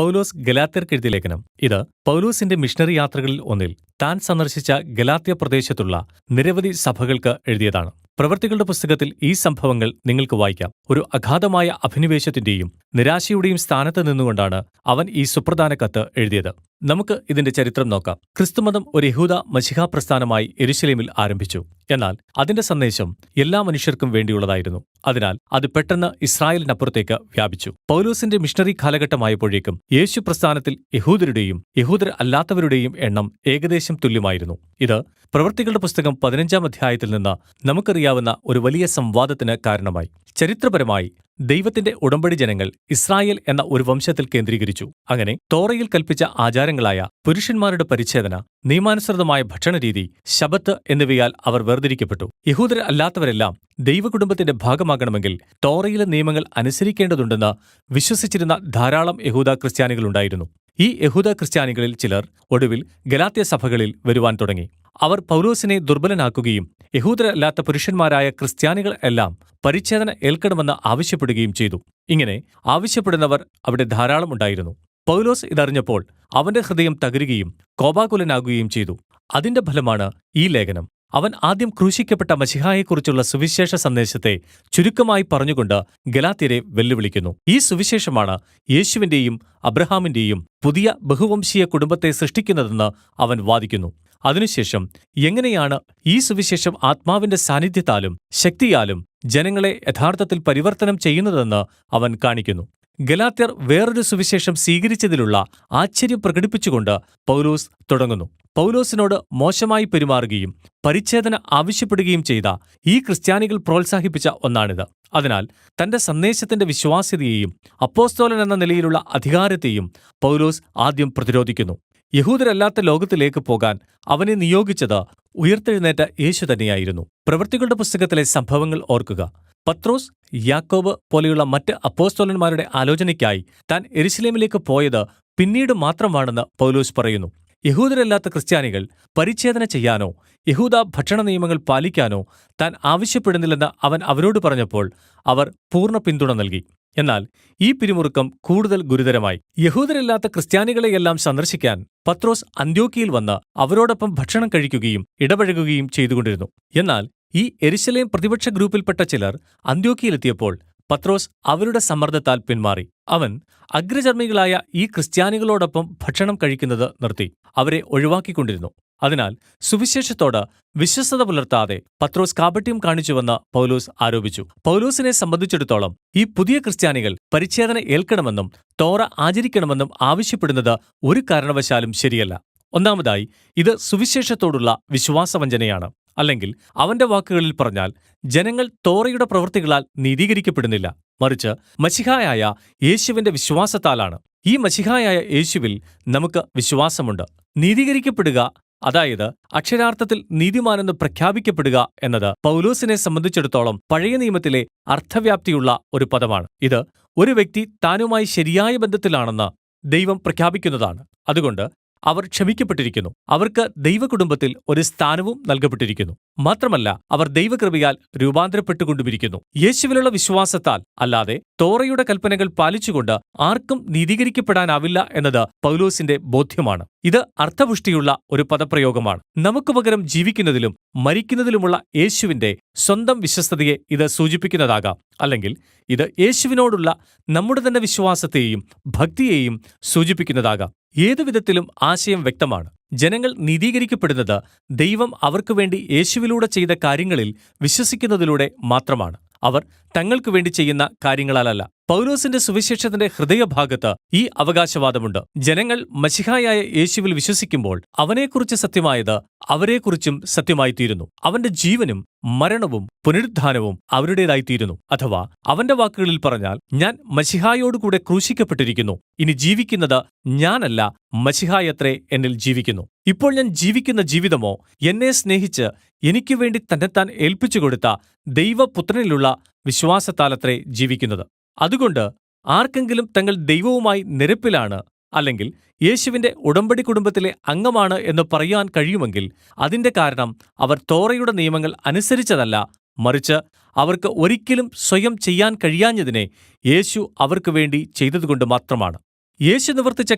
പൗലോസ് ഗലാത്യർക്കെഴുതിയ ലേഖനം. ഇത് പൗലോസിന്റെ മിഷണറി യാത്രകളിൽ ഒന്നിൽ താൻ സന്ദർശിച്ച ഗലാത്യ പ്രദേശത്തുള്ള നിരവധി സഭകൾക്ക് എഴുതിയതാണ്. പ്രവൃത്തികളുടെ പുസ്തകത്തിൽ ഈ സംഭവങ്ങൾ നിങ്ങൾക്ക് വായിക്കാം. ഒരു അഗാധമായ അഭിനിവേശത്തിന്റെയും നിരാശയുടെയും സ്ഥാനത്ത് നിന്നുകൊണ്ടാണ് അവൻ ഈ സുപ്രധാന കത്ത് എഴുതിയത്. നമുക്ക് ഇതിന്റെ ചരിത്രം നോക്കാം. ക്രിസ്തുമതം ഒരു യഹൂദ മശിഹാ പ്രസ്ഥാനമായി യെരുശലേമിൽ ആരംഭിച്ചു. എന്നാൽ അതിന്റെ സന്ദേശം എല്ലാ മനുഷ്യർക്കും വേണ്ടിയുള്ളതായിരുന്നു. അതിനാൽ അത് പെട്ടെന്ന് ഇസ്രായേലിനപ്പുറത്തേക്ക് വ്യാപിച്ചു. പൗലോസിന്റെ മിഷണറി കാലഘട്ടമായപ്പോഴേക്കും യേശു പ്രസ്ഥാനത്തിൽ യഹൂദരുടെയും യഹൂദർ അല്ലാത്തവരുടെയും എണ്ണം ഏകദേശം തുല്യമായിരുന്നു. ഇത് പ്രവൃത്തികളുടെ പുസ്തകം 15-ാം അധ്യായത്തിൽ നിന്ന് നമുക്കറിയാവുന്ന ഒരു വലിയ സംവാദത്തിന് കാരണമായി. ചരിത്രപരമായി ദൈവത്തിന്റെ ഉടമ്പടി ജനങ്ങൾ ഇസ്രായേൽ എന്ന ഒരു വംശത്തിൽ കേന്ദ്രീകരിച്ചു. അങ്ങനെ തോറയിൽ കൽപ്പിച്ച ആചാരങ്ങളായ പുരുഷന്മാരുടെ പരിച്ഛേദന, നിയമാനുസൃതമായ ഭക്ഷണരീതി, ശബത്ത് എന്നിവയാൽ അവർ വേർതിരിക്കപ്പെട്ടു. യഹൂദർ അല്ലാത്തവരെല്ലാം ദൈവകുടുംബത്തിന്റെ ഭാഗമാകണമെങ്കിൽ തോറയിലെ നിയമങ്ങൾ അനുസരിക്കേണ്ടതുണ്ടെന്ന് വിശ്വസിച്ചിരുന്ന ധാരാളം യഹൂദ ക്രിസ്ത്യാനികളുണ്ടായിരുന്നു. ഈ യഹൂദ ക്രിസ്ത്യാനികളിൽ ചിലർ ഒടുവിൽ ഗലാത്യ സഭകളിൽ വരുവാൻ തുടങ്ങി. അവർ പൗലോസിനെ ദുർബലനാക്കുകയും യഹൂദരല്ലാത്ത പുരുഷന്മാരായ ക്രിസ്ത്യാനികൾ എല്ലാം പരിച്ഛേദന ഏൽക്കണമെന്ന് ആവശ്യപ്പെടുകയും ചെയ്തു. ഇങ്ങനെ ആവശ്യപ്പെടുന്നവർ അവിടെ ധാരാളം ഉണ്ടായിരുന്നു. പൗലോസ് ഇതറിഞ്ഞപ്പോൾ അവന്റെ ഹൃദയം തകരുകയും കോപാകുലനാകുകയും ചെയ്തു. അതിന്റെ ഫലമാണ് ഈ ലേഖനം. അവൻ ആദ്യം ക്രൂശിക്കപ്പെട്ട മശിഹായെക്കുറിച്ചുള്ള സുവിശേഷ സന്ദേശത്തെ ചുരുക്കമായി പറഞ്ഞുകൊണ്ട് ഗലാത്യരെ വെല്ലുവിളിക്കുന്നു. ഈ സുവിശേഷമാണ് യേശുവിന്റെയും അബ്രഹാമിന്റെയും പുതിയ ബഹുവംശീയ കുടുംബത്തെ സൃഷ്ടിക്കുന്നതെന്ന് അവൻ വാദിക്കുന്നു. അതിനുശേഷം എങ്ങനെയാണ് ഈ സുവിശേഷം ആത്മാവിന്റെ സാന്നിധ്യത്താലും ശക്തിയാലും ജനങ്ങളെ യഥാർത്ഥത്തിൽ പരിവർത്തനം ചെയ്യുന്നതെന്ന് അവൻ കാണിക്കുന്നു. ഗലാത്യർ വേറൊരു സുവിശേഷം സ്വീകരിച്ചതിലുള്ള ആശ്ചര്യം പ്രകടിപ്പിച്ചുകൊണ്ട് പൗലോസ് തുടങ്ങുന്നു. പൗലോസിനോട് മോശമായി പെരുമാറുകയും പരിച്ഛേദന ആവശ്യപ്പെടുകയും ചെയ്ത ഈ ക്രിസ്ത്യാനികൾ പ്രോത്സാഹിപ്പിച്ച ഒന്നാണിത്. അതിനാൽ തന്റെ സന്ദേശത്തിന്റെ വിശ്വാസ്യതയെയും അപ്പോസ്തലൻ എന്ന നിലയിലുള്ള അധികാരത്തെയും പൗലോസ് ആദ്യം പ്രതിരോധിക്കുന്നു. യഹൂദരല്ലാത്ത ലോകത്തിലേക്ക് പോകാൻ അവനെ നിയോഗിച്ചത് ഉയർത്തെഴുന്നേറ്റ യേശു തന്നെയായിരുന്നു. പ്രവൃത്തികളുടെ പുസ്തകത്തിലെ സംഭവങ്ങൾ ഓർക്കുക. പത്രോസ്, യാക്കോബ് പോലെയുള്ള മറ്റ് അപ്പോസ്തലന്മാരുടെ ആലോചനയ്ക്കായി താൻ യെരുശലേമിലേക്ക് പോയത് പിന്നീട് മാത്രമാണെന്ന് പൗലോസ് പറയുന്നു. യഹൂദരല്ലാത്ത ക്രിസ്ത്യാനികൾ പരിച്ഛേദന ചെയ്യാനോ യഹൂദ ഭക്ഷണ നിയമങ്ങൾ പാലിക്കാനോ താൻ ആവശ്യപ്പെടുന്നില്ലെന്ന് അവൻ അവരോട് പറഞ്ഞപ്പോൾ അവർ പൂർണ്ണ പിന്തുണ നൽകി. എന്നാൽ ഈ പിരിമുറുക്കം കൂടുതൽ ഗുരുതരമായി. യഹൂദരല്ലാത്ത ക്രിസ്ത്യാനികളെയെല്ലാം സന്ദർശിക്കാൻ പത്രോസ് അന്ത്യോക്യയിൽ വന്ന് അവരോടൊപ്പം ഭക്ഷണം കഴിക്കുകയും ഇടപഴകുകയും ചെയ്തുകൊണ്ടിരുന്നു. എന്നാൽ ഈ യെരുശലേം പ്രതിപക്ഷ ഗ്രൂപ്പിൽപ്പെട്ട ചിലർ അന്ത്യോക്യയിലെത്തിയപ്പോൾ പത്രോസ് അവരുടെ സമ്മർദ്ദത്താൽ പിന്മാറി. അവൻ അഗ്രചർമ്മികളായ ഈ ക്രിസ്ത്യാനികളോടൊപ്പം ഭക്ഷണം കഴിക്കുന്നത് നിർത്തി അവരെ ഒഴിവാക്കിക്കൊണ്ടിരുന്നു. അതിനാൽ സുവിശേഷത്തോട് വിശ്വസ്തത പുലർത്താതെ പത്രോസ് കാപട്യം കാണിച്ചുവെന്ന് പൗലോസ് ആരോപിച്ചു. പൗലോസിനെ സംബന്ധിച്ചിടത്തോളം ഈ പുതിയ ക്രിസ്ത്യാനികൾ പരിച്ഛേദന ഏൽക്കണമെന്നും തോറ ആചരിക്കണമെന്നും ആവശ്യപ്പെടുന്നത് ഒരു കാരണവശാലും ശരിയല്ല. ഒന്നാമതായി, ഇത് സുവിശേഷത്തോടുള്ള വിശ്വാസവഞ്ചനയാണ്. അല്ലെങ്കിൽ അവന്റെ വാക്കുകളിൽ പറഞ്ഞാൽ, ജനങ്ങൾ തോറയുടെ പ്രവൃത്തികളാൽ നീതീകരിക്കപ്പെടുന്നില്ല, മറിച്ച് മശിഹായായ യേശുവിന്റെ വിശ്വാസത്താലാണ്. ഈ മശിഹായായ യേശുവിൽ നമുക്ക് വിശ്വാസമുണ്ട്. നീതീകരിക്കപ്പെടുക, അതായത് അക്ഷരാർത്ഥത്തിൽ നീതിമാനെന്ന് പ്രഖ്യാപിക്കപ്പെടുക എന്നത് പൗലോസിനെ സംബന്ധിച്ചിടത്തോളം പഴയ നിയമത്തിലെ അർത്ഥവ്യാപ്തിയുള്ള ഒരു പദമാണ്. ഇത് ഒരു വ്യക്തി താനുമായി ശരിയായ ബന്ധത്തിലാണെന്ന് ദൈവം പ്രഖ്യാപിക്കുന്നതാണ്. അതുകൊണ്ട് അവർ ക്ഷമിക്കപ്പെട്ടിരിക്കുന്നു. അവർക്ക് ദൈവകുടുംബത്തിൽ ഒരു സ്ഥാനവും നൽകപ്പെട്ടിരിക്കുന്നു. മാത്രമല്ല, അവർ ദൈവകൃപയാൽ രൂപാന്തരപ്പെട്ടുകൊണ്ടുമിരിക്കുന്നു. യേശുവിലുള്ള വിശ്വാസത്താൽ അല്ലാതെ തോറയുടെ കൽപ്പനകൾ പാലിച്ചുകൊണ്ട് ആർക്കും നീതീകരിക്കപ്പെടാനാവില്ല എന്നത് പൗലോസിന്റെ ബോധ്യമാണ്. ഇത് അർത്ഥപുഷ്ടിയുള്ള ഒരു പദപ്രയോഗമാണ്. നമുക്ക് പകരം ജീവിക്കുന്നതിലും മരിക്കുന്നതിലുമുള്ള യേശുവിന്റെ സ്വന്തം വിശ്വസ്തതയെ ഇത് സൂചിപ്പിക്കുന്നതാകാം. അല്ലെങ്കിൽ ഇത് യേശുവിനോടുള്ള നമ്മുടെ തന്നെ വിശ്വാസത്തെയും ഭക്തിയെയും സൂചിപ്പിക്കുന്നതാകാം. ഏതുവിധത്തിലും ആശയം വ്യക്തമാണ്. ജനങ്ങൾ നീതീകരിക്കപ്പെടുന്നത് ദൈവം അവർക്കു വേണ്ടി യേശുവിലൂടെ ചെയ്ത കാര്യങ്ങളിൽ വിശ്വസിക്കുന്നതിലൂടെ മാത്രമാണ്. അവർ തങ്ങൾക്കു വേണ്ടി ചെയ്യുന്ന കാര്യങ്ങളാലല്ല. പൗലോസിന്റെ സുവിശേഷത്തിന്റെ ഹൃദയഭാഗത്ത് ഈ അവകാശവാദമുണ്ട്. ജനങ്ങൾ മശിഹായായ യേശുവിൽ വിശ്വസിക്കുമ്പോൾ അവനെക്കുറിച്ച് സത്യമായത് അവരെക്കുറിച്ചും സത്യമായിത്തീരുന്നു. അവന്റെ ജീവനും മരണവും പുനരുത്ഥാനവും അവരുടേതായിത്തീരുന്നു. അഥവാ അവന്റെ വാക്കുകളിൽ പറഞ്ഞാൽ, ഞാൻ മശിഹായോടുകൂടെ ക്രൂശിക്കപ്പെട്ടിരിക്കുന്നു. ഇനി ജീവിക്കുന്നത് ഞാനല്ല, മശിഹായത്രേ എന്നിൽ ജീവിക്കുന്നു. ഇപ്പോൾ ഞാൻ ജീവിക്കുന്ന ജീവിതമോ എന്നെ സ്നേഹിച്ച് എനിക്കു വേണ്ടി തന്നെത്താൻ ഏൽപ്പിച്ചുകൊടുത്ത ദൈവപുത്രനിലുള്ള വിശ്വാസത്താലത്രേ ജീവിക്കുന്നത്. അതുകൊണ്ട് ആർക്കെങ്കിലും തങ്ങൾ ദൈവവുമായി നിരപ്പിലാണ്, അല്ലെങ്കിൽ യേശുവിന്റെ ഉടമ്പടി കുടുംബത്തിലെ അംഗമാണ് എന്ന് പറയാൻ കഴിയുമെങ്കിൽ അതിന്റെ കാരണം അവർ തോറയുടെ നിയമങ്ങൾ അനുസരിച്ചതല്ല, മറിച്ച് അവർക്ക് ഒരിക്കലും സ്വയം ചെയ്യാൻ കഴിയാഞ്ഞതിനെ യേശു അവർക്ക് വേണ്ടി ചെയ്തതുകൊണ്ട് മാത്രമാണ്. യേശു നിവർത്തിച്ച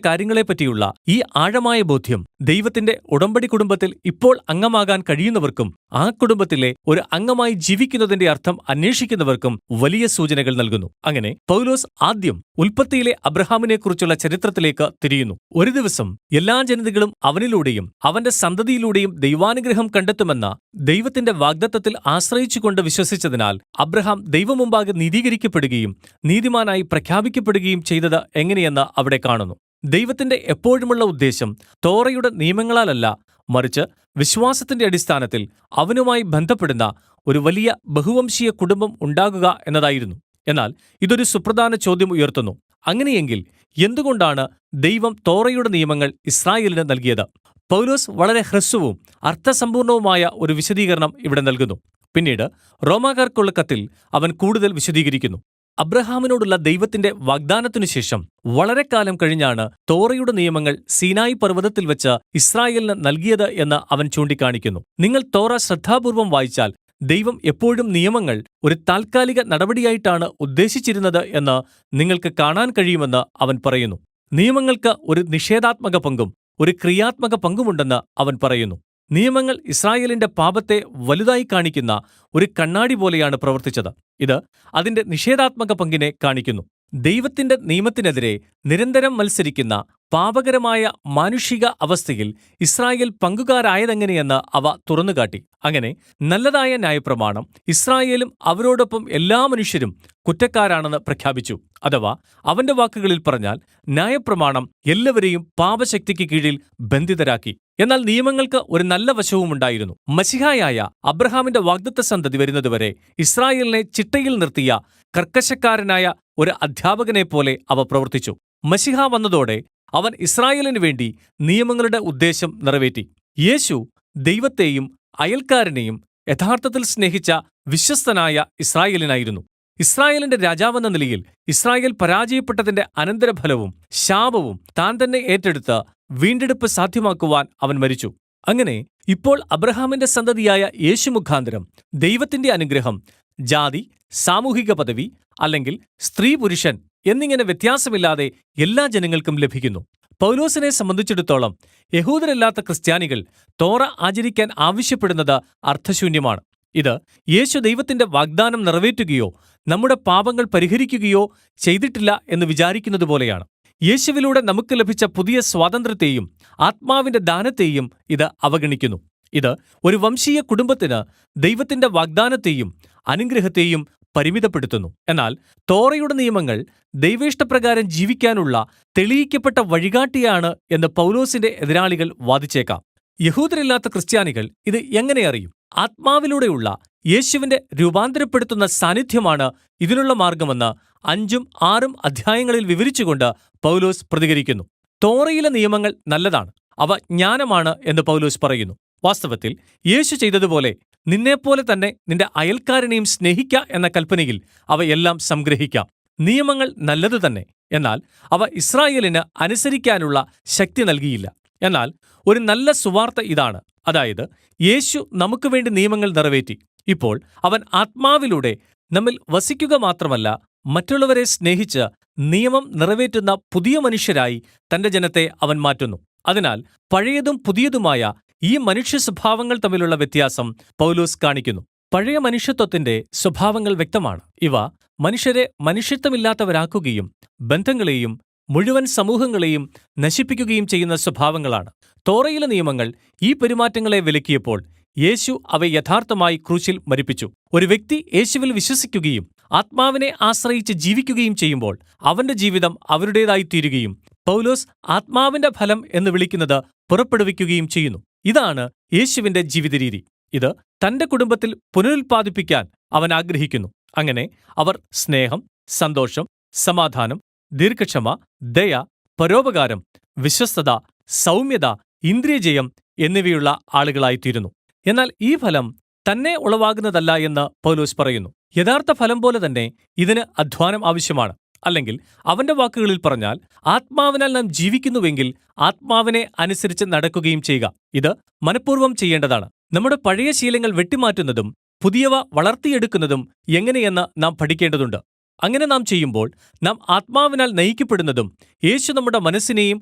കാര്യങ്ങളെപ്പറ്റിയുള്ള ഈ ആഴമായ ബോധ്യം ദൈവത്തിന്റെ ഉടമ്പടി കുടുംബത്തിൽ ഇപ്പോൾ അംഗമാകാൻ കഴിയുന്നവർക്കും ആ കുടുംബത്തിലെ ഒരു അംഗമായി ജീവിക്കുന്നതിന്റെ അർത്ഥം അന്വേഷിക്കുന്നവർക്കും വലിയ സൂചനകൾ നൽകുന്നു. അങ്ങനെ പൗലോസ് ആദ്യം ഉൽപ്പത്തിയിലെ അബ്രഹാമിനെക്കുറിച്ചുള്ള ചരിത്രത്തിലേക്ക് തിരിയുന്നു. ഒരു ദിവസം എല്ലാ ജനതകളും അവനിലൂടെയും അവന്റെ സന്തതിയിലൂടെയും ദൈവാനുഗ്രഹം കണ്ടെത്തുമെന്ന ദൈവത്തിന്റെ വാഗ്ദത്തത്തിൽ ആശ്രയിച്ചുകൊണ്ട് വിശ്വസിച്ചതിനാൽ അബ്രഹാം ദൈവമുമ്പാകെ നീതീകരിക്കപ്പെടുകയും നീതിമാനായി പ്രഖ്യാപിക്കപ്പെടുകയും ചെയ്തത് എങ്ങനെയെന്ന് അവിടെ കാണുന്നു. ദൈവത്തിന്റെ എപ്പോഴുമുള്ള ഉദ്ദേശം തോറയുടെ നിയമങ്ങളാലല്ല, മറിച്ച് വിശ്വാസത്തിന്റെ അടിസ്ഥാനത്തിൽ അവനുമായി ബന്ധപ്പെടുന്ന ഒരു വലിയ ബഹുവംശീയ കുടുംബം ഉണ്ടാകുക എന്നതായിരുന്നു. എന്നാൽ ഇതൊരു സുപ്രധാന ചോദ്യം ഉയർത്തുന്നു. അങ്ങനെയെങ്കിൽ എന്തുകൊണ്ടാണ് ദൈവം തോറയുടെ നിയമങ്ങൾ ഇസ്രായേലിന് നൽകിയത്? പൗലോസ് വളരെ ഹ്രസ്വവും അർത്ഥസമ്പൂർണവുമായ ഒരു വിശദീകരണം ഇവിടെ നൽകുന്നു. പിന്നീട് റോമാക്കാർക്കുള്ള കത്തിൽ അവൻ കൂടുതൽ വിശദീകരിക്കുന്നു. അബ്രഹാമിനോടുള്ള ദൈവത്തിന്റെ വാഗ്ദാനത്തിനു ശേഷം വളരെ കാലം കഴിഞ്ഞാണ് തോറയുടെ നിയമങ്ങൾ സീനായി പർവ്വതത്തിൽ വെച്ച് ഇസ്രായേലിന് നൽകിയത് എന്ന് അവൻ ചൂണ്ടിക്കാണിക്കുന്നു. നിങ്ങൾ തോറ ശ്രദ്ധാപൂർവം വായിച്ചാൽ ദൈവം എപ്പോഴും നിയമങ്ങൾ ഒരു താൽക്കാലിക നടപടിയായിട്ടാണ് ഉദ്ദേശിച്ചിരുന്നത് എന്ന് നിങ്ങൾക്ക് കാണാൻ കഴിയുമെന്ന് അവൻ പറയുന്നു. നിയമങ്ങൾക്ക് ഒരു നിഷേധാത്മക പങ്കും ഒരു ക്രിയാത്മക പങ്കുമുണ്ടെന്ന് അവൻ പറയുന്നു. നിയമങ്ങൾ ഇസ്രായേലിന്റെ പാപത്തെ വലുതായി കാണിക്കുന്ന ഒരു കണ്ണാടി പോലെയാണ് പ്രവർത്തിച്ചത്. ഇത് അതിന്റെ നിഷേധാത്മക പങ്കിനെ കാണിക്കുന്നു. ദൈവത്തിന്റെ നിയമത്തിനെതിരെ നിരന്തരം മത്സരിക്കുന്ന പാപകരമായ മാനുഷിക അവസ്ഥയിൽ ഇസ്രായേൽ പങ്കുകാരായതെങ്ങനെയെന്ന് അവ തുറന്നുകാട്ടി. അങ്ങനെ നല്ലതായ ന്യായപ്രമാണം ഇസ്രായേലും അവരോടൊപ്പം എല്ലാ മനുഷ്യരും കുറ്റക്കാരാണെന്ന് പ്രഖ്യാപിച്ചു. അഥവാ അവന്റെ വാക്കുകളിൽ പറഞ്ഞാൽ ന്യായപ്രമാണം എല്ലാവരെയും പാപശക്തിക്ക് കീഴിൽ ബന്ധിതരാക്കി. എന്നാൽ നിയമങ്ങൾക്ക് ഒരു നല്ല വശവുമുണ്ടായിരുന്നു. മശിഹായായ അബ്രഹാമിന്റെ വാഗ്ദത്ത സന്തതി വരുന്നതുവരെ ഇസ്രായേലിനെ ചിട്ടയിൽ നിർത്തിയ കർക്കശക്കാരനായ ഒരു അധ്യാപകനെപ്പോലെ അവ പ്രവർത്തിച്ചു. മശിഹ വന്നതോടെ അവൻ ഇസ്രായേലിനു വേണ്ടി നിയമങ്ങളുടെ ഉദ്ദേശം നിറവേറ്റി. യേശു ദൈവത്തെയും അയൽക്കാരനെയും യഥാർത്ഥത്തിൽ സ്നേഹിച്ച വിശ്വസ്തനായ ഇസ്രായേലിനായിരുന്നു. ഇസ്രായേലിന്റെ രാജാവെന്ന നിലയിൽ ഇസ്രായേൽ പരാജയപ്പെട്ടതിന്റെ അനന്തരഫലവും ശാപവും താൻ തന്നെ ഏറ്റെടുത്ത് വീണ്ടെടുപ്പ് സാധ്യമാക്കുവാൻ അവൻ മരിച്ചു. അങ്ങനെ ഇപ്പോൾ അബ്രഹാമിന്റെ സന്തതിയായ യേശു മുഖാന്തരം ദൈവത്തിന്റെ അനുഗ്രഹം ജാതി, സാമൂഹിക പദവി അല്ലെങ്കിൽ സ്ത്രീ പുരുഷൻ എന്നിങ്ങനെ വ്യത്യാസമില്ലാതെ എല്ലാ ജനങ്ങൾക്കും ലഭിക്കുന്നു. പൗലോസിനെ സംബന്ധിച്ചിടത്തോളം യഹൂദരല്ലാത്ത ക്രിസ്ത്യാനികൾ തോറ ആചരിക്കാൻ ആവശ്യപ്പെടുന്നത് അർത്ഥശൂന്യമാണ്. ഇത് യേശു ദൈവത്തിന്റെ വാഗ്ദാനം നിറവേറ്റുകയോ നമ്മുടെ പാപങ്ങൾ പരിഹരിക്കുകയോ ചെയ്തിട്ടില്ല എന്ന് വിചാരിക്കുന്നത് പോലെയാണ്. യേശുവിലൂടെ നമുക്ക് ലഭിച്ച പുതിയ സ്വാതന്ത്ര്യത്തെയും ആത്മാവിന്റെ ദാനത്തെയും ഇത് അവഗണിക്കുന്നു. ഇത് ഒരു വംശീയ കുടുംബത്തിന് ദൈവത്തിന്റെ വാഗ്ദാനത്തെയും അനുഗ്രഹത്തെയും പരിമിതപ്പെടുത്തുന്നു. എന്നാൽ തോറയുടെ നിയമങ്ങൾ ദൈവേഷ്ടപ്രകാരം ജീവിക്കാനുള്ള തെളിയിക്കപ്പെട്ട വഴികാട്ടിയാണ് എന്ന് പൗലോസിന്റെ എതിരാളികൾ വാദിച്ചേക്കാം. യഹൂദരല്ലാത്ത ക്രിസ്ത്യാനികൾ ഇത് എങ്ങനെ അറിയും? ആത്മാവിലൂടെയുള്ള യേശുവിന്റെ രൂപാന്തരപ്പെടുത്തുന്ന സാന്നിധ്യമാണ് ഇതിനുള്ള മാർഗമെന്ന് 5-6 അധ്യായങ്ങളിൽ വിവരിച്ചുകൊണ്ട് പൗലോസ് പ്രതികരിക്കുന്നു. തോറയിലെ നിയമങ്ങൾ നല്ലതാണ്, അവ ജ്ഞാനമാണ് എന്ന് പൗലോസ് പറയുന്നു. വാസ്തവത്തിൽ യേശു ചെയ്തതുപോലെ നിന്നെപ്പോലെ തന്നെ നിന്റെ അയൽക്കാരനെയും സ്നേഹിക്ക എന്ന കൽപ്പനയിൽ അവയെല്ലാം സംഗ്രഹിക്കാം. നിയമങ്ങൾ നല്ലതു തന്നെ, എന്നാൽ അവ ഇസ്രായേലിന് അനുസരിക്കാനുള്ള ശക്തി നൽകിയില്ല. എന്നാൽ ഒരു നല്ല സുവാർത്ത ഇതാണ്, അതായത് യേശു നമുക്ക് വേണ്ടി നിയമങ്ങൾ നിറവേറ്റി. ഇപ്പോൾ അവൻ ആത്മാവിലൂടെ നമ്മിൽ വസിക്കുക മാത്രമല്ല, മറ്റുള്ളവരെ സ്നേഹിച്ച് നിയമം നിറവേറ്റുന്ന പുതിയ മനുഷ്യരായി തന്റെ ജനത്തെ അവൻ മാറ്റുന്നു. അതിനാൽ പഴയതും പുതിയതുമായ ഈ മനുഷ്യ സ്വഭാവങ്ങൾ തമ്മിലുള്ള വ്യത്യാസം പൗലോസ് കാണിക്കുന്നു. പഴയ മനുഷ്യത്വത്തിന്റെ സ്വഭാവങ്ങൾ വ്യക്തമാണ്. ഇവ മനുഷ്യരെ മനുഷ്യത്വമില്ലാത്തവരാക്കുകയും ബന്ധങ്ങളെയും മുഴുവൻ സമൂഹങ്ങളെയും നശിപ്പിക്കുകയും ചെയ്യുന്ന സ്വഭാവങ്ങളാണ്. തോറയിലെ നിയമങ്ങൾ ഈ പെരുമാറ്റങ്ങളെ വിലക്കിയപ്പോൾ യേശു അവയെ യഥാർത്ഥമായി ക്രൂശിൽ മരിപ്പിച്ചു. ഒരു വ്യക്തി യേശുവിൽ വിശ്വസിക്കുകയും ആത്മാവിനെ ആശ്രയിച്ച് ജീവിക്കുകയും ചെയ്യുമ്പോൾ അവന്റെ ജീവിതം അവരുടേതായിത്തീരുകയും പൗലോസ് ആത്മാവിന്റെ ഫലം എന്ന് വിളിക്കുന്നത് പുറപ്പെടുവിക്കുകയും ചെയ്യുന്നു. ഇതാണ് യേശുവിന്റെ ജീവിതരീതി. ഇത് തന്റെ കുടുംബത്തിൽ പുനരുൽപ്പാദിപ്പിക്കാൻ അവൻ ആഗ്രഹിക്കുന്നു. അങ്ങനെ അവർ സ്നേഹം, സന്തോഷം, സമാധാനം, ദീർഘക്ഷമ, ദയ, പരോപകാരം, വിശ്വസ്തത, സൗമ്യത, ഇന്ദ്രിയജയം എന്നിവയുള്ള ആളുകളായിത്തീരുന്നു. എന്നാൽ ഈ ഫലം തന്നെ ഉളവാകുന്നതല്ല എന്ന് പൗലോസ് പറയുന്നു. യഥാർത്ഥ ഫലം പോലെ തന്നെ ഇതിന് അധ്വാനം ആവശ്യമാണ്. അല്ലെങ്കിൽ അവന്റെ വാക്കുകളിൽ പറഞ്ഞാൽ, ആത്മാവിനാൽ നാം ജീവിക്കുന്നുവെങ്കിൽ ആത്മാവിനെ അനുസരിച്ച് നടക്കുകയും ചെയ്യുക. ഇത് മനഃപൂർവ്വം ചെയ്യേണ്ടതാണ്. നമ്മുടെ പഴയ ശീലങ്ങൾ വെട്ടിമാറ്റുന്നതും പുതിയവ വളർത്തിയെടുക്കുന്നതും എങ്ങനെയെന്ന് നാം പഠിക്കേണ്ടതുണ്ട്. അങ്ങനെ നാം ചെയ്യുമ്പോൾ നാം ആത്മാവിനാൽ നയിക്കപ്പെടുന്നതും യേശു നമ്മുടെ മനസ്സിനെയും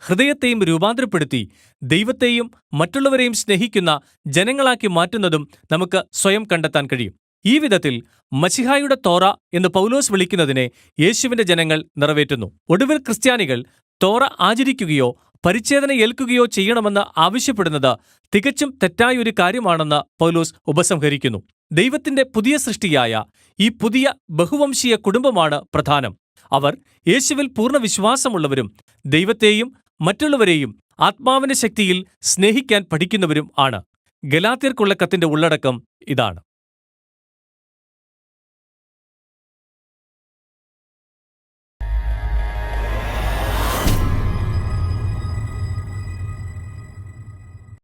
ഹൃദയത്തെയും രൂപാന്തരപ്പെടുത്തി ദൈവത്തെയും മറ്റുള്ളവരെയും സ്നേഹിക്കുന്ന ജനങ്ങളാക്കി മാറ്റുന്നതും നമുക്ക് സ്വയം കണ്ടെത്താൻ കഴിയും. ഈ വിധത്തിൽ മശിഹായുടെ തോറ എന്ന് പൗലോസ് വിളിക്കുന്നതിനെ യേശുവിന്റെ ജനങ്ങൾ നിറവേറ്റുന്നു. ഒടുവിൽ ക്രിസ്ത്യാനികൾ തോറ ആചരിക്കുകയോ പരിച്ഛേദന ഏൽക്കുകയോ ചെയ്യണമെന്ന് ആവശ്യപ്പെടുന്നത് തികച്ചും തെറ്റായൊരു കാര്യമാണെന്ന് പൗലോസ് ഉപസംഹരിക്കുന്നു. ദൈവത്തിന്റെ പുതിയ സൃഷ്ടിയായ ഈ പുതിയ ബഹുവംശീയ കുടുംബമാണ് പ്രധാനം. അവർ യേശുവിൽ പൂർണ്ണ വിശ്വാസമുള്ളവരും ദൈവത്തെയും മറ്റുള്ളവരെയും ആത്മാവിന്റെ ശക്തിയിൽ സ്നേഹിക്കാൻ പഠിക്കുന്നവരും ആണ്. ഗലാത്യർക്കുള്ള കത്തിന്റെ ഉള്ളടക്കം ഇതാണ്.